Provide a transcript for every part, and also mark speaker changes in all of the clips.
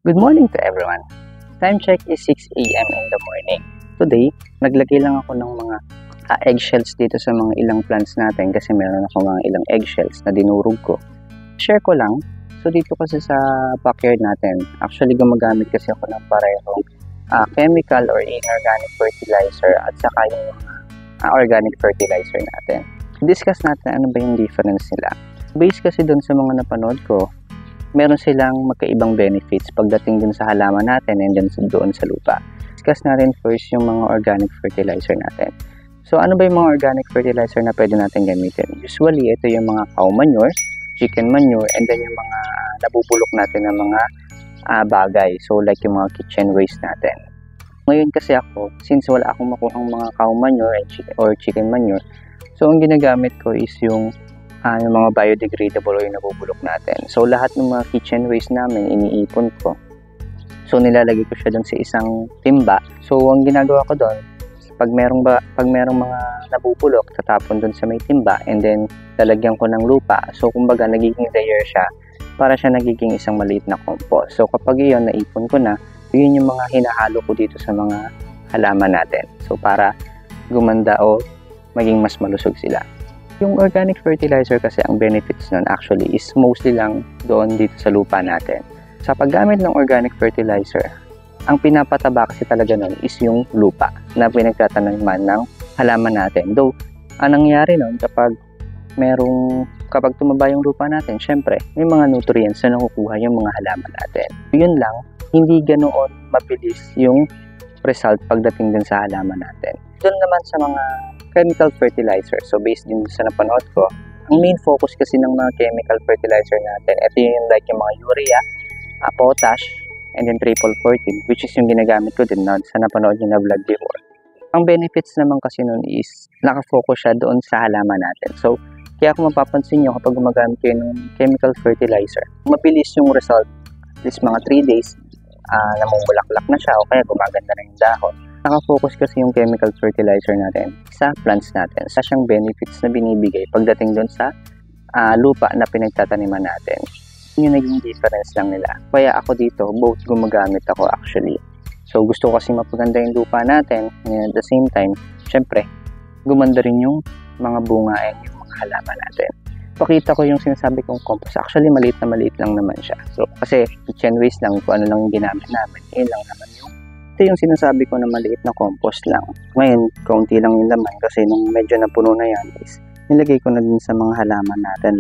Speaker 1: Good morning to everyone. Time check is 6 a.m. in the morning. Today, naglagay lang ako ng mga eggshells dito sa mga ilang plants natin kasi meron ako mga ilang eggshells na dinurog ko. Share ko lang. So dito kasi sa backyard natin, actually gumagamit kasi ako ng parehong chemical or inorganic fertilizer at saka yung organic fertilizer natin. Discuss natin ano ba yung difference nila. Based kasi dun sa mga napanood ko, meron silang magkaibang benefits pagdating dun sa halaman natin and then doon sa lupa. Discuss na rin first yung mga organic fertilizer natin. So ano ba yung mga organic fertilizer na pwede natin gamitin? Usually, ito yung mga cow manure, chicken manure, and then yung mga nabubulok natin ng mga bagay. So like yung mga kitchen waste natin. Ngayon kasi ako, since wala akong makuhang mga cow manure or chicken manure, so ang ginagamit ko is yung mga biodegradable o yung nabubulok natin. So, lahat ng mga kitchen waste namin, iniipon ko. So, nilalagay ko siya doon sa isang timba. So, ang ginagawa ko doon, pag merong mga nabubulok, tatapon doon sa may timba and then lalagyan ko ng lupa. So, kumbaga, nagiging layer siya para siya nagiging isang maliit na compost. So, kapag iyon, naipon ko na, yun yung mga hinahalo ko dito sa mga halaman natin. So, para gumanda o maging mas malusog sila. Yung organic fertilizer kasi ang benefits nun actually is mostly lang doon dito sa lupa natin. Sa paggamit ng organic fertilizer, ang pinapataba kasi talaga nun is yung lupa na pinagtataniman ng halaman natin. Though, ang nangyayari nun kapag tumaba yung lupa natin, syempre, may mga nutrients na nakukuha yung mga halaman natin. Yun lang, hindi ganoon mabilis yung result pagdating dun sa halaman natin. Doon naman sa mga chemical fertilizer. So, based din sa napanood ko, ang main focus kasi ng mga chemical fertilizer natin, ito yung like yung mga urea, potash, and then triple 14, which is yung ginagamit ko din sa napanood yung na vlog before. Ang benefits naman kasi nun is nakafocus siya doon sa halaman natin. So, kaya kung mapapansin nyo kapag gumagamit kayo ng chemical fertilizer, mabilis yung result. At least mga 3 days, namumulaklak na siya o kaya gumaganda na yung dahon. Nakafocus kasi yung chemical fertilizer natin sa plants natin. Sa siyang benefits na binibigay pagdating doon sa lupa na pinagtataniman natin. Yun yung naging difference lang nila. Kaya ako dito, both gumagamit ako actually. So gusto ko kasi mapaganda yung lupa natin. And at the same time, syempre, gumanda rin yung mga bunga and yung mga halaman natin. Pakita ko yung sinasabi kong compost. Actually, maliit lang naman siya. So, kasi kitchen waste lang, kung ano lang yung ginamit namin, yun lang naman ito yung sinasabi ko na maliit na compost lang. Ngayon, kaunti lang yung laman kasi nung medyo napuno na yan is nilagay ko na din sa mga halaman natin.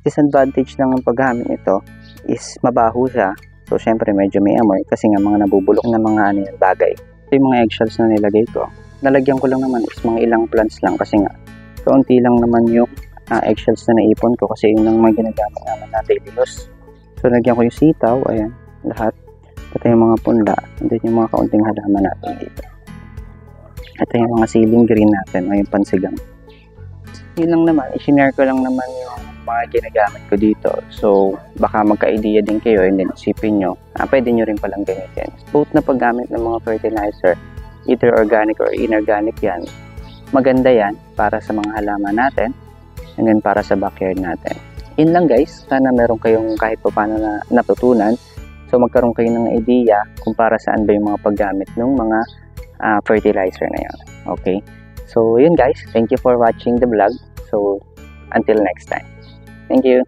Speaker 1: Disadvantage lang ng paggamit nito is mabaho siya. So, syempre medyo may amoy kasi nga mga nabubulok na mga bagay. Ito yung mga eggshells na nilagay ko. Nalagyan ko lang naman is mga ilang plants lang kasi nga kaunti lang naman yung eggshells na naipon ko kasi yun ang mga ginagamit naman na daily use. So, nalagyan ko yung sitaw. Ayan, lahat. Ito yung mga punla, ito yung mga kaunting halaman natin dito. Ito yung mga ceiling green natin, o yung pansigang. Yun lang naman, i-share ko lang naman yung mga ginagamit ko dito. So, baka magka-idea din kayo and then isipin nyo, pwede nyo rin palang gamitin. Both na paggamit ng mga fertilizer, either organic or inorganic yan, maganda yan para sa mga halaman natin and then para sa backyard natin. Yun lang guys, sana meron kayong kahit pa paano na natutunan. So, magkaroon kayo ng idea kung para saan ba yung mga paggamit ng mga fertilizer na yan. Okay? So, yun guys. Thank you for watching the vlog. So, until next time. Thank you.